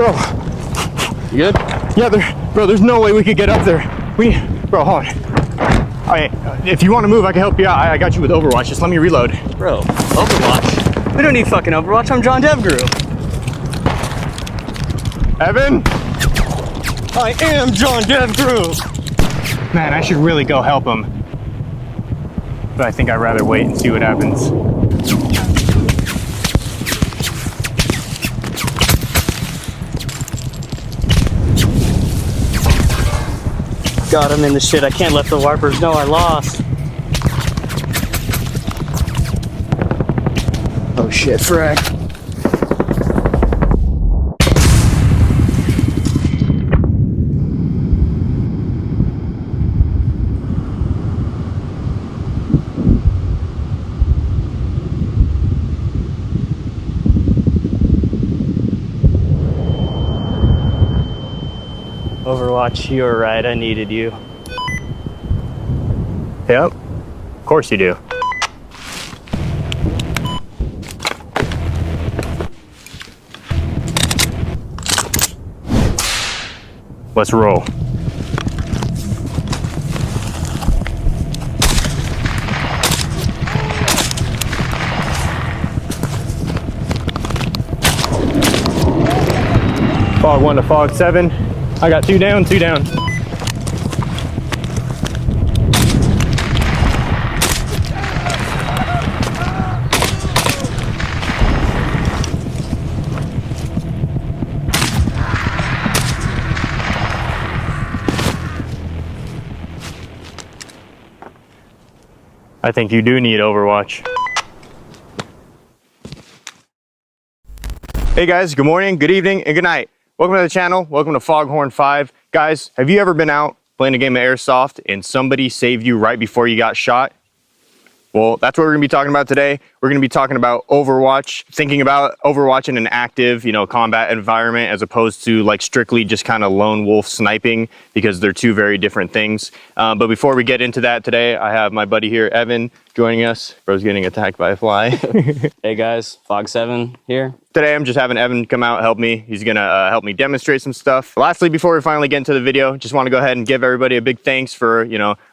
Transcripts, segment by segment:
Bro. You good? Yeah, bro, there's no way we could get up there. Bro, hold on. All right, if you want to move, I can help you out. I got you with Overwatch. Just let me reload. Bro, Overwatch? We don't need fucking Overwatch. I'm John Devgrew. Evan? I am John Devgrew. Man, I should really go help him. But I think I'd rather wait and see what happens. God, I'm in the shit. I can't let the warpers know I lost. Oh shit, frack. Overwatch, you were right, I needed you. Yep, of course you do. Let's roll. Fog 1 to Fog 7. I got 2 down, 2 down. I think you do need Overwatch. Hey guys, good morning, good evening, and good night. Welcome to the channel. Welcome to Foghorn 5. Guys, have you ever been out playing a game of Airsoft and somebody saved you right before you got shot? Well, that's what we're gonna be talking about today. We're gonna be talking about Overwatch, thinking about Overwatch in an active, combat environment as opposed to like strictly just kind of lone wolf sniping, because they're two very different things. But before we get into that today, I have my buddy here, Evan, joining us. Bro's getting attacked by a fly. Hey guys, Fog 7 here. Today I'm just having Evan come out and help me. He's gonna help me demonstrate some stuff. Lastly, before we finally get into the video, just want to go ahead and give everybody a big thanks for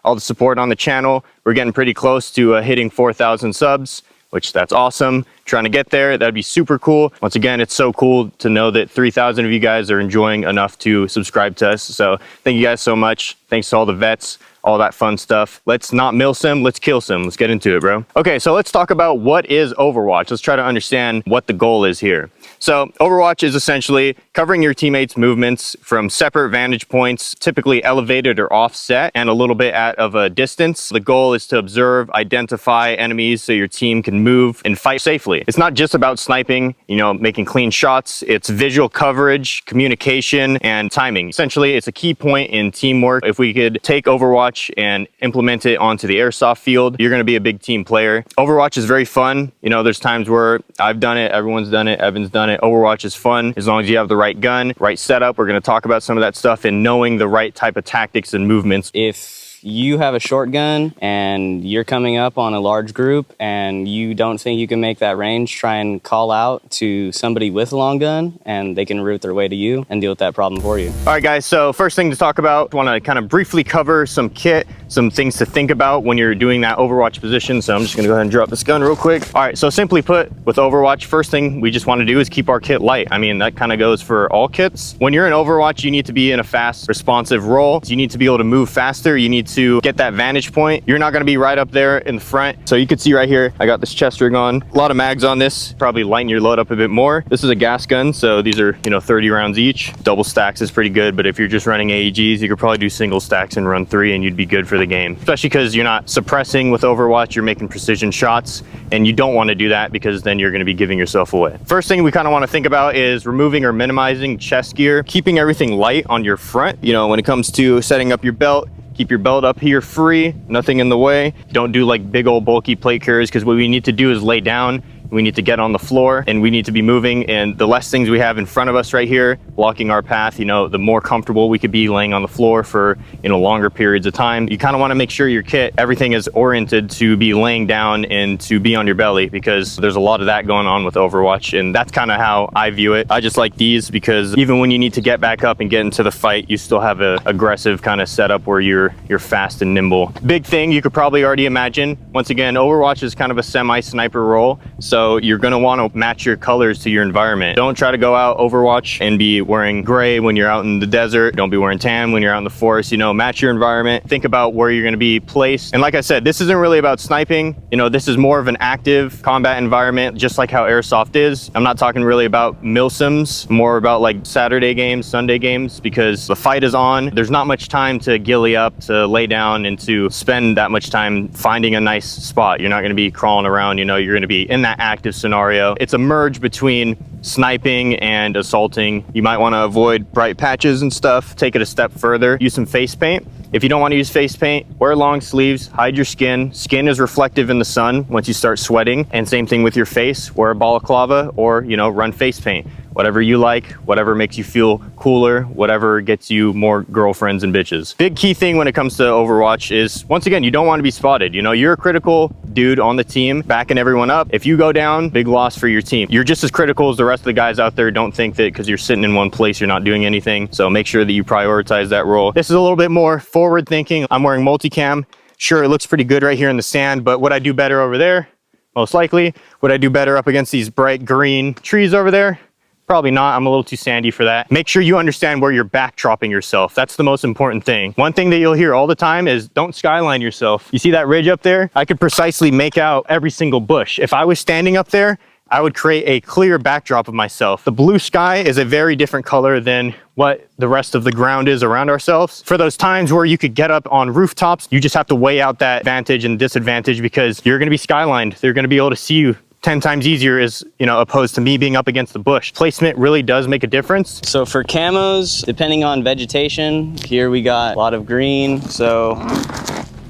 all the support on the channel. We're getting pretty close to hitting 4,000 subs, which that's awesome. Trying to get there, that'd be super cool. Once again, it's so cool to know that 3,000 of you guys are enjoying enough to subscribe to us. So thank you guys so much. Thanks to all the vets, all that fun stuff. Let's not mill sim, let's kill sim. Let's get into it, bro. Okay, so let's talk about what is Overwatch. Let's try to understand what the goal is here. So Overwatch is essentially covering your teammates' movements from separate vantage points, typically elevated or offset, and a little bit of a distance. The goal is to observe, identify enemies so your team can move and fight safely. It's not just about sniping, making clean shots. It's visual coverage, communication, and timing. Essentially, it's a key point in teamwork. If we could take Overwatch and implement it onto the Airsoft field, you're going to be a big team player. Overwatch is very fun. There's times where I've done it, everyone's done it, Evan's done it. Overwatch is fun as long as you have the right gun, right setup. We're going to talk about some of that stuff and knowing the right type of tactics and movements. If you have a shotgun and you're coming up on a large group and you don't think you can make that range, try and call out to somebody with a long gun and they can route their way to you and deal with that problem for you. All right, guys, so first thing to talk about, I want to kind of briefly cover some kit, some things to think about when you're doing that Overwatch position. So I'm just going to go ahead and drop this gun real quick. All right, so simply put, with Overwatch, first thing we just want to do is keep our kit light. I mean, that kind of goes for all kits. When you're in Overwatch, you need to be in a fast, responsive role. You need to be able to move faster. You need to get that vantage point. You're not going to be right up there in the front. So you can see right here, I got this chest rig on. A lot of mags on this, probably lighten your load up a bit more. This is a gas gun, so these are 30 rounds each. Double stacks is pretty good, but if you're just running AEGs, you could probably do single stacks and run 3 and you'd be good for the game. Especially because you're not suppressing with Overwatch, you're making precision shots, and you don't want to do that because then you're going to be giving yourself away. First thing we kind of want to think about is removing or minimizing chest gear, keeping everything light on your front. When it comes to setting up your belt, keep your belt up here free, nothing in the way. Don't do like big old bulky plate carriers, because what we need to do is lay down, we need to get on the floor and we need to be moving. And the less things we have in front of us right here blocking our path, you know, the more comfortable we could be laying on the floor for, you know, longer periods of time. You kind of want to make sure your kit, everything is oriented to be laying down and to be on your belly, because there's a lot of that going on with Overwatch, and that's kind of how I view it. I just like these because even when you need to get back up and get into the fight, you still have a aggressive kind of setup where you're fast and nimble. Big thing you could probably already imagine, once again, Overwatch is kind of a semi-sniper role, so you're going to want to match your colors to your environment. Don't try to go out Overwatch and be wearing gray when you're out in the desert. Don't be wearing tan when you're out in the forest. You know, match your environment. Think about where you're going to be placed. And like I said, this isn't really about sniping. You know, this is more of an active combat environment, just like how Airsoft is. I'm not talking really about milsims, more about like Saturday games, Sunday games, because the fight is on. There's not much time to gilly up, to lay down, and to spend that much time finding a nice spot. You're not going to be crawling around, you know, you're going to be in that active scenario. It's a merge between sniping and assaulting. You might want to avoid bright patches and stuff. Take it a step further. Use some face paint. If you don't want to use face paint, wear long sleeves, hide your skin. Skin is reflective in the sun once you start sweating. And same thing with your face. Wear a balaclava or, you know, run face paint. Whatever you like, whatever makes you feel cooler, whatever gets you more girlfriends and bitches. Big key thing when it comes to Overwatch is, once again, you don't want to be spotted. You know, you're a critical dude on the team, backing everyone up. If you go down, big loss for your team. You're just as critical as the rest of the guys out there. Don't think that because you're sitting in one place, you're not doing anything. So make sure that you prioritize that role. This is a little bit more forward thinking. I'm wearing multicam. Sure, it looks pretty good right here in the sand, but would I do better over there? Most likely. Would I do better up against these bright green trees over there? Probably not. I'm a little too sandy for that. Make sure you understand where you're backdropping yourself. That's the most important thing. One thing that you'll hear all the time is don't skyline yourself. You see that ridge up there? I could precisely make out every single bush. If I was standing up there, I would create a clear backdrop of myself. The blue sky is a very different color than what the rest of the ground is around ourselves. For those times where you could get up on rooftops, you just have to weigh out that advantage and disadvantage, because you're gonna be skylined. They're gonna be able to see you 10 times easier, as you know, opposed to me being up against the bush. Placement really does make a difference. So for camos, depending on vegetation, here we got a lot of green, so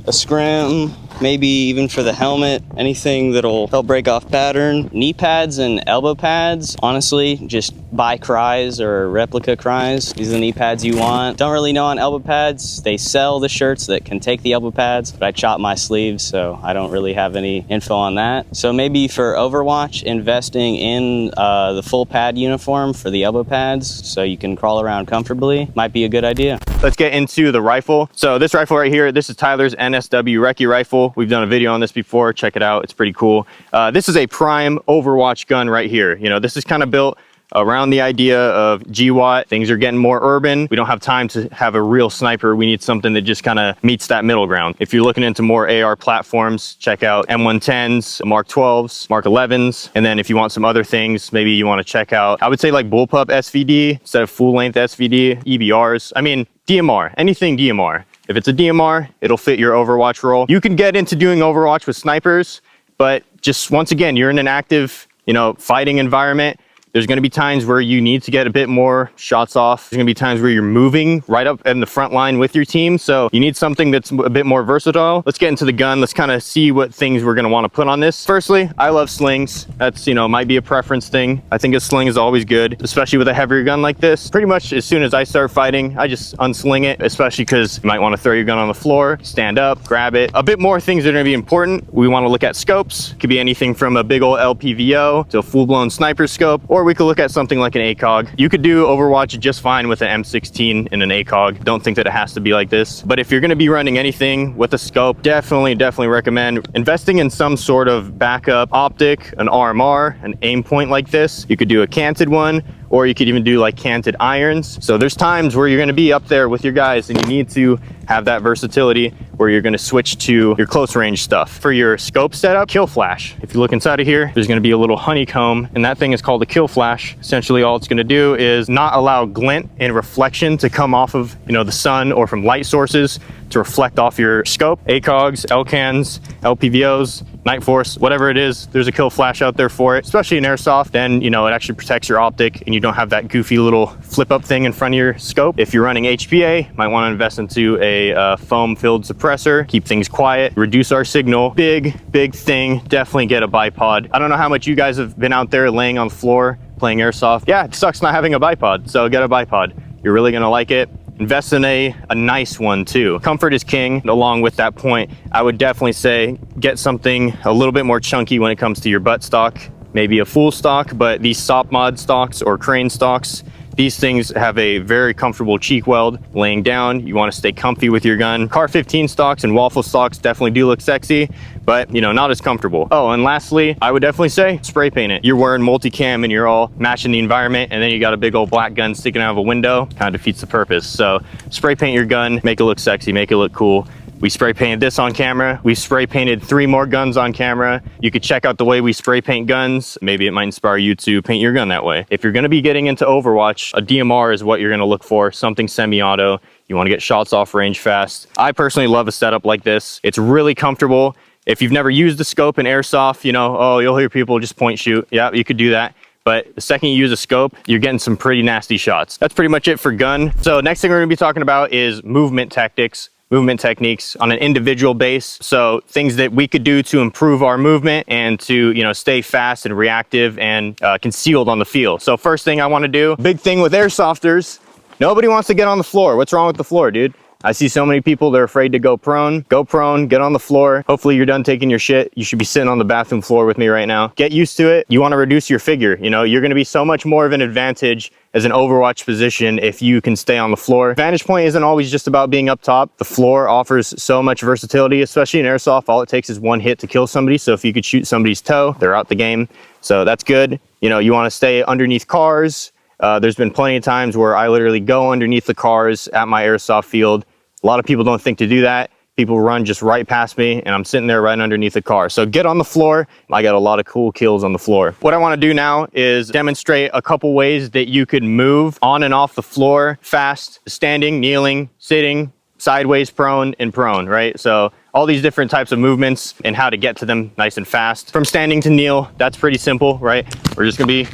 a scrim, maybe even for the helmet, anything that'll help break off pattern. Knee pads and elbow pads, honestly, just buy Cries or replica Cries. These are the knee pads you want. Don't really know on elbow pads. They sell the shirts that can take the elbow pads, but I chop my sleeves, so I don't really have any info on that. So maybe for Overwatch, investing in the full pad uniform for the elbow pads so you can crawl around comfortably might be a good idea. Let's get into the rifle. So this rifle right here, this is Tyler's NSW Recce rifle. We've done a video on this before. Check it out. It's pretty cool. This is a prime Overwatch gun right here. You know, this is kind of built around the idea of GWAT. Things are getting more urban. We don't have time to have a real sniper. We need something that just kind of meets that middle ground. If you're looking into more AR platforms, check out M110s, Mark 12s, Mark 11s. And then if you want some other things, maybe you want to check out, I would say like bullpup SVD instead of full length SVD, EBRs. I mean, DMR, anything DMR. If it's a DMR, it'll fit your Overwatch role. You can get into doing Overwatch with snipers, but just once again, you're in an active, you know, fighting environment. There's going to be times where you need to get a bit more shots off. There's going to be times where you're moving right up in the front line with your team. So you need something that's a bit more versatile. Let's get into the gun. Let's kind of see what things we're going to want to put on this. Firstly, I love slings. That's, you know, might be a preference thing. I think a sling is always good, especially with a heavier gun like this. Pretty much as soon as I start fighting, I just unsling it, especially because you might want to throw your gun on the floor, stand up, grab it. A bit more things that are going to be important. We want to look at scopes. Could be anything from a big old LPVO to a full-blown sniper scope, or we could look at something like an ACOG. You could do Overwatch just fine with an M16 and an ACOG. Don't think that it has to be like this. But if you're going to be running anything with a scope, definitely recommend investing in some sort of backup optic, an RMR, an aim point like this. You could do a canted one, or you could even do like canted irons. So there's times where you're going to be up there with your guys and you need to have that versatility where you're going to switch to your close range stuff. For your scope setup, kill flash. If you look inside of here, there's going to be a little honeycomb, and that thing is called a kill flash. Essentially all it's going to do is not allow glint and reflection to come off of, you know, the sun or from light sources to reflect off your scope. ACOGs, LCANs, LPVOs, Night Force, whatever it is, there's a kill flash out there for it, especially in Airsoft. Then, you know, it actually protects your optic and you don't have that goofy little flip up thing in front of your scope. If you're running HPA, might want to invest into a foam filled suppressor suppressor, keep things quiet, reduce our signal. Big thing, definitely get a bipod. I don't know how much you guys have been out there laying on the floor playing airsoft. Yeah, it sucks not having a bipod, so get a bipod. You're really gonna like it. Invest in a nice one too. Comfort is king. Along with that point, I would definitely say get something a little bit more chunky when it comes to your butt stock. Maybe a full stock, but these SOP mod stocks or crane stocks, these things have a very comfortable cheek weld. Laying down, you want to stay comfy with your gun. Car 15 stocks and waffle stocks definitely do look sexy, but you know, not as comfortable. Oh, and lastly, I would definitely say spray paint it. You're wearing multicam and you're all matching the environment, and then you got a big old black gun sticking out of a window. Kind of defeats the purpose. So spray paint your gun, make it look sexy, make it look cool. We spray painted this on camera. We spray painted 3 more guns on camera. You could check out the way we spray paint guns. Maybe it might inspire you to paint your gun that way. If you're gonna be getting into Overwatch, a DMR is what you're gonna look for, something semi-auto. You wanna get shots off range fast. I personally love a setup like this. It's really comfortable. If you've never used a scope in Airsoft, you know, oh, you'll hear people just point shoot. Yeah, you could do that. But the second you use a scope, you're getting some pretty nasty shots. That's pretty much it for gun. So next thing we're gonna be talking about is movement tactics. Movement techniques on an individual base. So things that we could do to improve our movement and to, you know, stay fast and reactive and concealed on the field. So first thing I want to do, big thing with airsofters, nobody wants to get on the floor. What's wrong with the floor, dude? I see so many people, they're afraid to go prone. Go prone, get on the floor. Hopefully you're done taking your shit. You should be sitting on the bathroom floor with me right now. Get used to it. You want to reduce your figure. You know, you're going to be so much more of an advantage as an Overwatch position if you can stay on the floor. Vantage point isn't always just about being up top. The floor offers so much versatility, especially in Airsoft. All it takes is one hit to kill somebody. So if you could shoot somebody's toe, they're out the game. So that's good. You know, you want to stay underneath cars. There's been plenty of times where I literally go underneath the cars at my Airsoft field. A lot of people don't think to do that. People run just right past me and I'm sitting there right underneath the car. So get on the floor. I got a lot of cool kills on the floor. What I want to do now is demonstrate a couple ways that you could move on and off the floor fast, standing, kneeling, sitting, sideways, prone, and prone, right? So all these different types of movements and how to get to them nice and fast. From standing to kneel, that's pretty simple, right? We're just gonna be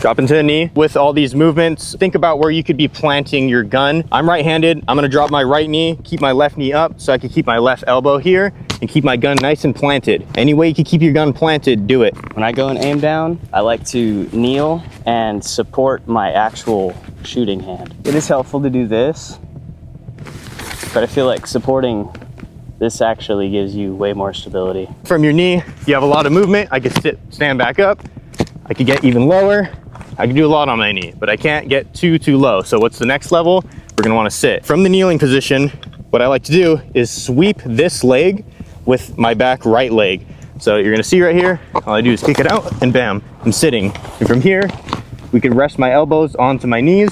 dropping to the knee. With all these movements, think about where you could be planting your gun. I'm right-handed. I'm gonna drop my right knee, keep my left knee up so I can keep my left elbow here and keep my gun nice and planted. Any way you can keep your gun planted, do it. When I go and aim down, I like to kneel and support my actual shooting hand. It is helpful to do this, but I feel like supporting this actually gives you way more stability. From your knee, you have a lot of movement. I can stand back up. I could get even lower. I can do a lot on my knee, but I can't get too low. So what's the next level? We're gonna wanna sit. From the kneeling position, what I like to do is sweep this leg with my back right leg. So you're gonna see right here, all I do is kick it out and bam, I'm sitting. And from here, we can rest my elbows onto my knees,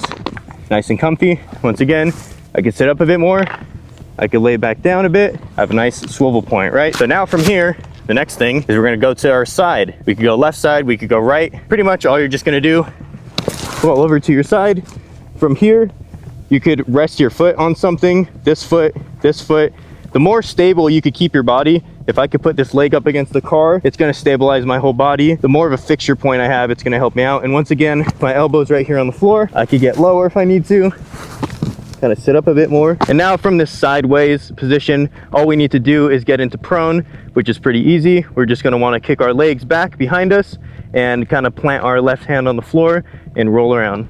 nice and comfy. Once again, I can sit up a bit more. I can lay back down a bit. I have a nice swivel point, right? So now from here, the next thing is we're gonna go to our side. We could go left side, we could go right. Pretty much all you're just gonna do, roll over to your side. From here, you could rest your foot on something, this foot. The more stable you could keep your body, if I could put this leg up against the car, it's gonna stabilize my whole body. The more of a fixture point I have, it's gonna help me out. And once again, my elbow's right here on the floor. I could get lower if I need to. Kind of sit up a bit more. And now from this sideways position, all we need to do is get into prone, which is pretty easy. We're just gonna wanna kick our legs back behind us and kind of plant our left hand on the floor and roll around.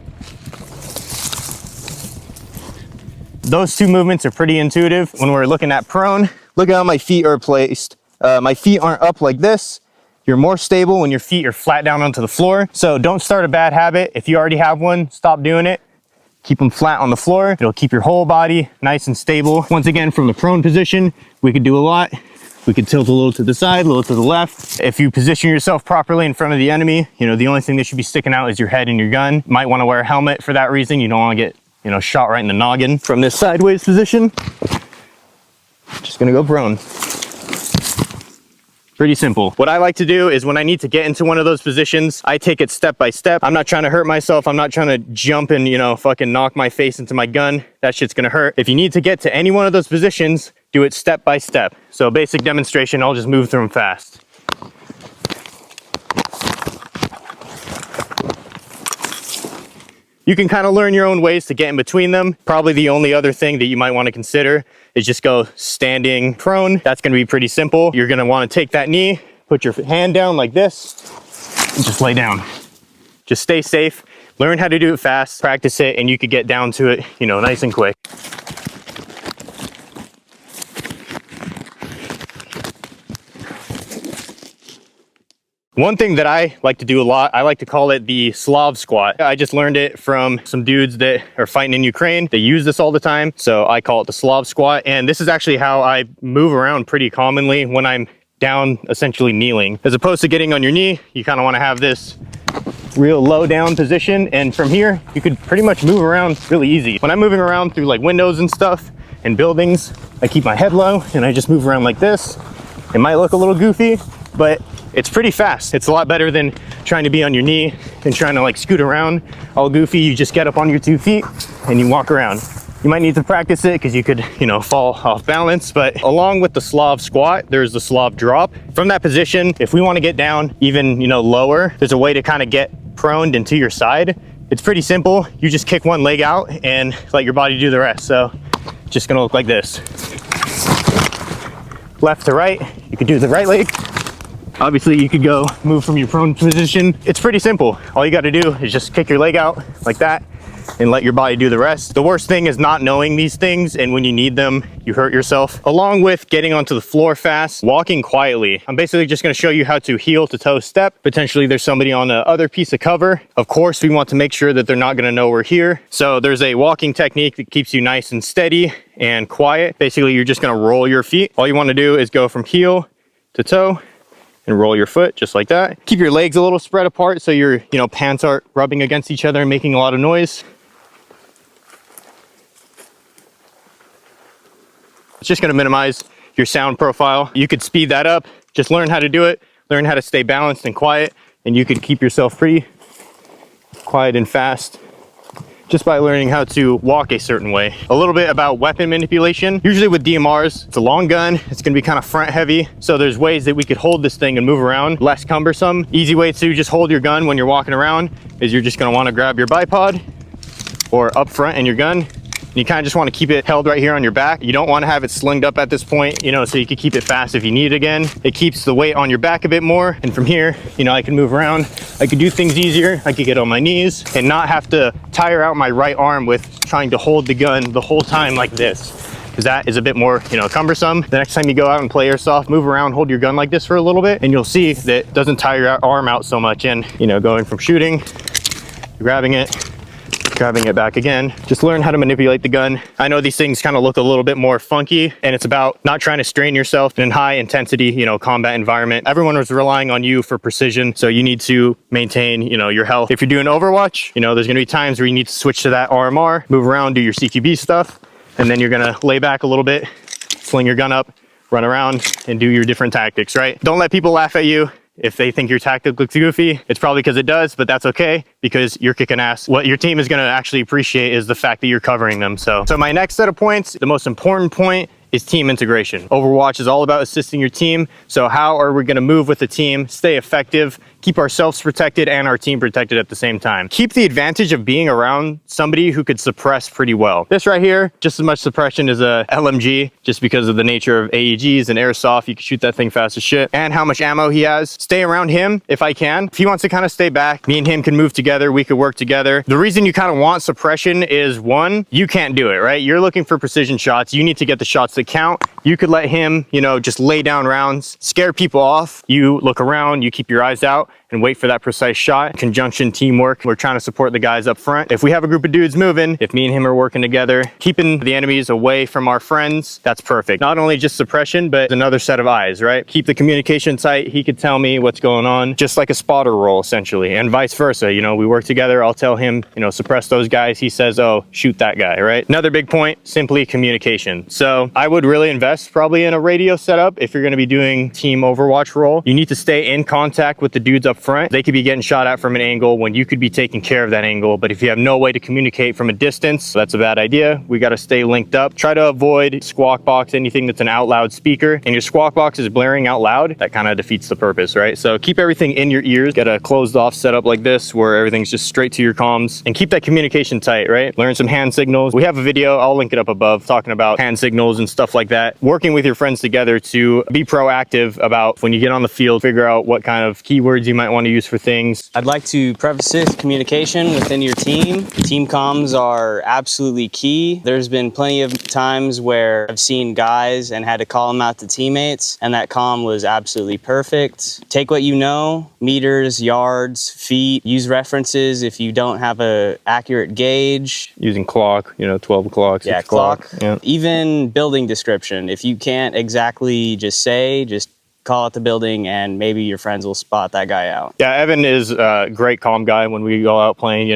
Those two movements are pretty intuitive. When we're looking at prone, look at how my feet are placed. My feet aren't up like this. You're more stable when your feet are flat down onto the floor. So don't start a bad habit. If you already have one, stop doing it. Keep them flat on the floor. It'll keep your whole body nice and stable. Once again, from the prone position, we could do a lot. We could tilt a little to the side, a little to the left. If you position yourself properly in front of the enemy, you know, the only thing that should be sticking out is your head and your gun. You might want to wear a helmet for that reason. You don't want to get, you know, shot right in the noggin. From this sideways position, just gonna go prone. Pretty simple. What I like to do is when I need to get into one of those positions, I take it step by step. I'm not trying to hurt myself. I'm not trying to jump and, you know, fucking knock my face into my gun. That shit's gonna hurt. If you need to get to any one of those positions, do it step by step. So basic demonstration, I'll just move through them fast. You can kind of learn your own ways to get in between them. Probably the only other thing that you might want to consider is just go standing prone. That's gonna be pretty simple. You're gonna wanna take that knee, put your hand down like this, and just lay down. Just stay safe, learn how to do it fast, practice it, and you could get down to it, you know, nice and quick. One thing that I like to do a lot, I like to call it the Slav squat. I just learned it from some dudes that are fighting in Ukraine. They use this all the time, so I call it the Slav squat. And this is actually how I move around pretty commonly when I'm down, essentially kneeling. As opposed to getting on your knee, you kind of want to have this real low down position, and from here you could pretty much move around really easy. When I'm moving around through like windows and stuff and buildings, I keep my head low and I just move around like this. It might look a little goofy, but it's pretty fast. It's a lot better than trying to be on your knee and trying to like scoot around all goofy. You just get up on your 2 feet and you walk around. You might need to practice it because you could, you know, fall off balance. But along with the Slav squat, there's the Slav drop. From that position, if we want to get down even, you know, lower, there's a way to kind of get proned into your side. It's pretty simple. You just kick one leg out and let your body do the rest. So just gonna look like this. Left to right, you could do the right leg. Obviously you could go move from your prone position. It's pretty simple. All you got to do is just kick your leg out like that and let your body do the rest. The worst thing is not knowing these things, and when you need them, you hurt yourself. Along with getting onto the floor fast, walking quietly. I'm basically just going to show you how to heel to toe step. Potentially there's somebody on the other piece of cover. Of course, we want to make sure that they're not going to know we're here. So there's a walking technique that keeps you nice and steady and quiet. Basically, you're just going to roll your feet. All you want to do is go from heel to toe and roll your foot just like that. Keep your legs a little spread apart so your, you know, pants aren't rubbing against each other and making a lot of noise. It's just going to minimize your sound profile. You could speed that up. Just learn how to do it. Learn how to stay balanced and quiet, and you could keep yourself pretty quiet and fast just by learning how to walk a certain way. A little bit about weapon manipulation. Usually with DMRs, it's a long gun. It's gonna be kind of front heavy. So there's ways that we could hold this thing and move around, less cumbersome. Easy way to just hold your gun when you're walking around is you're just gonna wanna grab your bipod or up front and your gun. You kind of just want to keep it held right here on your back. You don't want to have it slinged up at this point, you know, so you can keep it fast if you need it again. It keeps the weight on your back a bit more. And from here, you know, I can move around. I could do things easier. I could get on my knees and not have to tire out my right arm with trying to hold the gun the whole time like this, because that is a bit more, you know, cumbersome. The next time you go out and play airsoft, move around, hold your gun like this for a little bit, and you'll see that it doesn't tire your arm out so much. And, you know, going from shooting, grabbing it back again. Just learn how to manipulate the gun. I know these things kind of look a little bit more funky, and it's about not trying to strain yourself in high intensity, you know, combat environment. Everyone was relying on you for precision, so you need to maintain, you know, your health. If you're doing Overwatch, you know, there's gonna be times where you need to switch to that RMR, move around, do your CQB stuff, and then you're gonna lay back a little bit, sling your gun up, run around, and do your different tactics, right? Don't let people laugh at you. If they think your tactic looks goofy, it's probably because it does, but that's okay because you're kicking ass. What your team is going to actually appreciate is the fact that you're covering them. So my next set of points, the most important point is team integration. Overwatch is all about assisting your team. So how are we going to move with the team, stay effective, keep ourselves protected and our team protected at the same time? Keep the advantage of being around somebody who could suppress pretty well. This right here, just as much suppression as a LMG, just because of the nature of AEGs and Airsoft. You can shoot that thing fast as shit, and how much ammo he has. Stay around him if I can. If he wants to kind of stay back, me and him can move together. We could work together. The reason you kind of want suppression is, one, you can't do it, right? You're looking for precision shots. You need to get the shots that count. You could let him, you know, just lay down rounds, scare people off. You look around, you keep your eyes out and wait for that precise shot. Conjunction teamwork. We're trying to support the guys up front. If we have a group of dudes moving, if me and him are working together, keeping the enemies away from our friends, that's perfect. Not only just suppression, but another set of eyes, right? Keep the communication tight. He could tell me what's going on, just like a spotter role, essentially, and vice versa. You know, we work together. I'll tell him, you know, suppress those guys. He says, oh, shoot that guy, right? Another big point, simply communication. So I would really invest probably in a radio setup if you're going to be doing team Overwatch role. You need to stay in contact with the dudes dudes up front. They could be getting shot at from an angle when you could be taking care of that angle. But if you have no way to communicate from a distance, that's a bad idea. We got to stay linked up. Try to avoid squawk box, anything that's an out loud speaker. And your squawk box is blaring out loud, that kind of defeats the purpose, right? So keep everything in your ears. Get a closed off setup like this where everything's just straight to your comms, and keep that communication tight, right? Learn some hand signals. We have a video, I'll link it up above, talking about hand signals and stuff like that. Working with your friends together to be proactive about when you get on the field, figure out what kind of keywords you might want to use for things. I'd like to preface this: communication within your team. Team comms are absolutely key. There's been plenty of times where I've seen guys and had to call them out to teammates, and that comm was absolutely perfect. Take what you know, meters, yards, feet. Use references if you don't have a accurate gauge. Using clock, 12 o'clock, 6 Yeah, o'clock. clock. Yeah. Even building description. If you can't exactly just call out the building and maybe your friends will spot that guy out. Yeah, Evan is a great comm guy when we go out playing.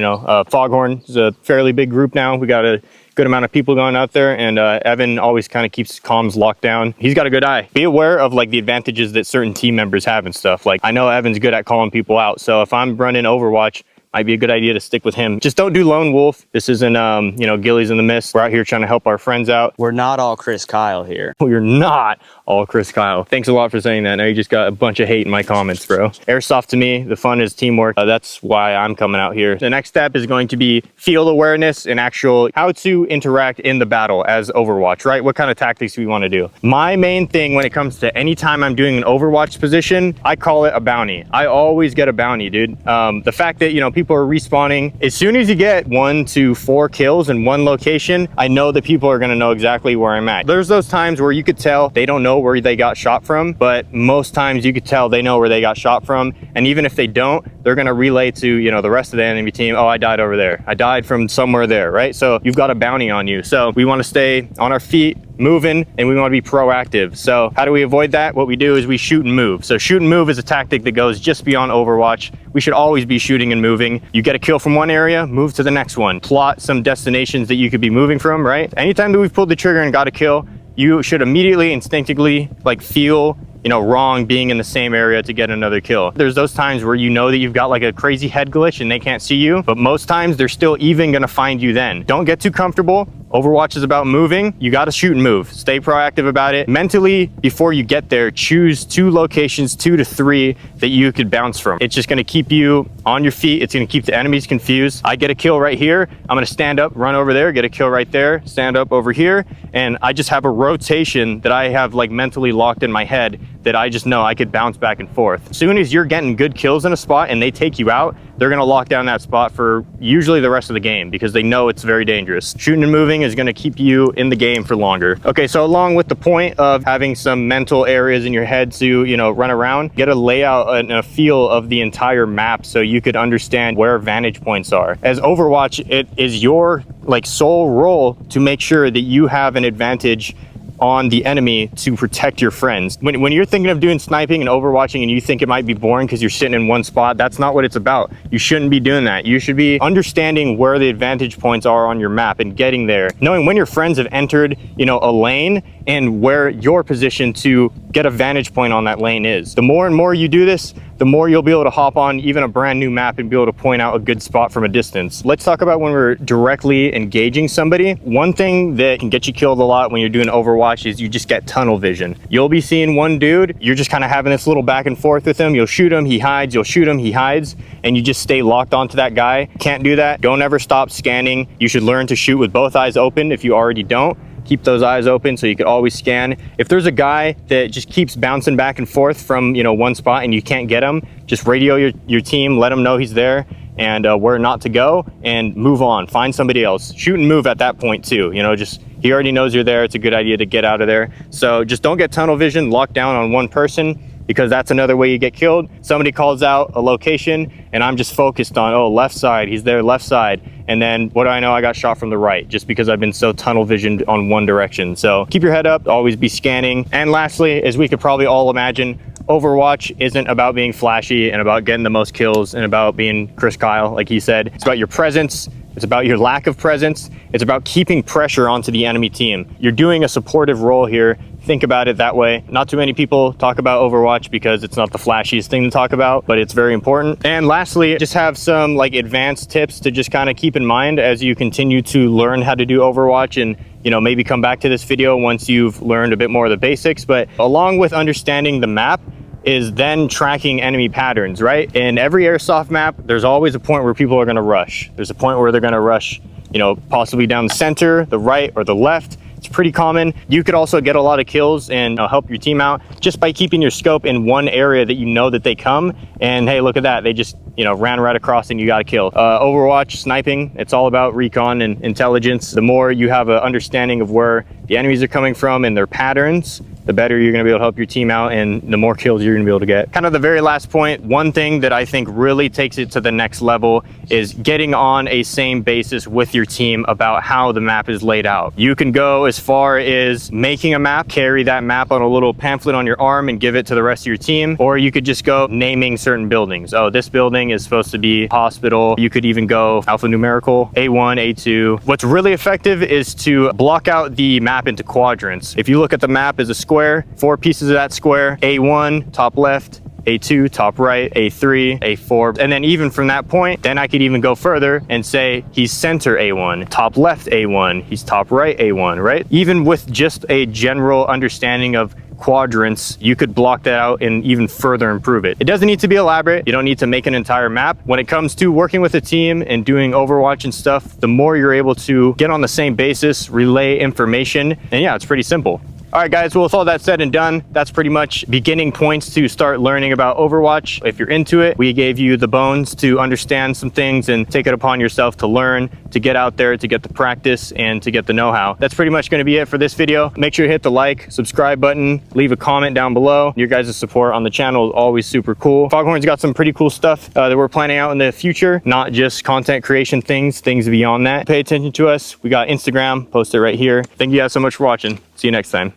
Foghorn is a fairly big group now. We got a good amount of people going out there, and Evan always kind of keeps comms locked down. He's got a good eye. Be aware of like the advantages that certain team members have and stuff. Like, I know Evan's good at calling people out, so if I'm running Overwatch, might be a good idea to stick with him. Just don't do lone wolf. This isn't, Gillies in the Mist. We're out here trying to help our friends out. We're not all Chris Kyle here. We're not all Chris Kyle. Thanks a lot for saying that. Now you just got a bunch of hate in my comments, bro. Airsoft to me, the fun is teamwork. That's why I'm coming out here. The next step is going to be field awareness and actual how to interact in the battle as Overwatch, right? What kind of tactics do we want to do? My main thing when it comes to any time I'm doing an Overwatch position, I call it a bounty. I always get a bounty, dude. The fact that, people are respawning, as soon as you get 1 to 4 kills in one location, I know that people are going to know exactly where I'm at. There's those times where you could tell they don't know where they got shot from, but most times you could tell they know where they got shot from. And even if they don't, they're going to relay to, the rest of the enemy team, oh, I died over there. I died from somewhere there, right? So you've got a bounty on you. So we want to stay on our feet, moving, and we want to be proactive. So how do we avoid that? What we do is we shoot and move. So shoot and move is a tactic that goes just beyond Overwatch. We should always be shooting and moving. You get a kill from one area, move to the next one. Plot some destinations that you could be moving from, right? Anytime that we've pulled the trigger and got a kill, you should immediately instinctively feel wrong being in the same area to get another kill. There's those times where that you've got like a crazy head glitch and they can't see you, but most times they're still even gonna find you then. Don't get too comfortable. Overwatch is about moving. You got to shoot and move. Stay proactive about it. Mentally, before you get there, choose 2 locations, 2 to 3 that you could bounce from. It's just going to keep you on your feet. It's going to keep the enemies confused. I get a kill right here. I'm going to stand up, run over there, get a kill right there, stand up over here. And I just have a rotation that I have mentally locked in my head that I just know I could bounce back and forth. As soon as you're getting good kills in a spot and they take you out, they're going to lock down that spot for usually the rest of the game because they know it's very dangerous. Shooting and moving is going to keep you in the game for longer. Okay, so along with the point of having some mental areas in your head to, run around, get a layout and a feel of the entire map so you could understand where vantage points are. As Overwatch, it is your sole role to make sure that you have an advantage on the enemy to protect your friends. When you're thinking of doing sniping and overwatching and you think it might be boring because you're sitting in one spot, that's not what it's about. You shouldn't be doing that. You should be understanding where the advantage points are on your map and getting there. Knowing when your friends have entered, a lane and where your position to get a vantage point on that lane is. The more and more you do this, the more you'll be able to hop on even a brand new map and be able to point out a good spot from a distance. Let's talk about when we're directly engaging somebody. One thing that can get you killed a lot when you're doing Overwatch is you just get tunnel vision. You'll be seeing one dude, you're just kind of having this little back and forth with him. You'll shoot him, he hides, you'll shoot him, he hides, and you just stay locked onto that guy. Can't do that. Don't ever stop scanning. You should learn to shoot with both eyes open if you already don't. Keep those eyes open so you can always scan. If there's a guy that just keeps bouncing back and forth from one spot and you can't get him, just radio your team, let them know he's there and where not to go, and move on. Find somebody else. Shoot and move at that point too. Just he already knows you're there. It's a good idea to get out of there. So just don't get tunnel vision, locked down on one person, because that's another way you get killed. Somebody calls out a location and I'm just focused on, oh, left side, he's there, left side. And then what do I know? I got shot from the right just because I've been so tunnel visioned on one direction. So keep your head up, always be scanning. And lastly, as we could probably all imagine, Overwatch isn't about being flashy and about getting the most kills and about being Chris Kyle, like he said. It's about your presence. It's about your lack of presence. It's about keeping pressure onto the enemy team. You're doing a supportive role here think about it that way. Not too many people talk about Overwatch because it's not the flashiest thing to talk about, but it's very important. And lastly, just have some like advanced tips to just kind of keep in mind as you continue to learn how to do Overwatch, and maybe come back to this video once you've learned a bit more of the basics. But along with understanding the map is then tracking enemy patterns, right? In every Airsoft map, there's always a point where people are going to rush. There's a point where they're going to rush, possibly down the center, the right, or the left. It's pretty common. You could also get a lot of kills and help your team out just by keeping your scope in one area that that they come. And hey, look at that. They just, ran right across and you got a kill. Overwatch, sniping, it's all about recon and intelligence. The more you have an understanding of where the enemies are coming from and their patterns, the better you're going to be able to help your team out and the more kills you're going to be able to get. Kind of the very last point, one thing that I think really takes it to the next level is getting on a same basis with your team about how the map is laid out. You can go as far as making a map, carry that map on a little pamphlet on your arm and give it to the rest of your team, or you could just go naming certain buildings. Oh, this building is supposed to be hospital. You could even go alphanumerical, A1, A2. What's really effective is to block out the map into quadrants. If you look at the map as a square, 4 pieces of that square, A1, top left, A2, top right, A3, A4. And then even from that point, then I could even go further and say he's center A1, top left A1, he's top right A1, right? Even with just a general understanding of quadrants, you could block that out and even further improve it. It doesn't need to be elaborate. You don't need to make an entire map. When it comes to working with a team and doing Overwatch and stuff, the more you're able to get on the same basis, relay information, and yeah, it's pretty simple. All right, guys, well, with all that said and done, that's pretty much beginning points to start learning about Overwatch. If you're into it, we gave you the bones to understand some things and take it upon yourself to learn, to get out there, to get the practice, and to get the know-how. That's pretty much going to be it for this video. Make sure you hit the like, subscribe button, leave a comment down below. Your guys' support on the channel is always super cool. Foghorn's got some pretty cool stuff that we're planning out in the future, not just content creation things beyond that. Pay attention to us. We got Instagram, post it right here. Thank you guys so much for watching. See you next time.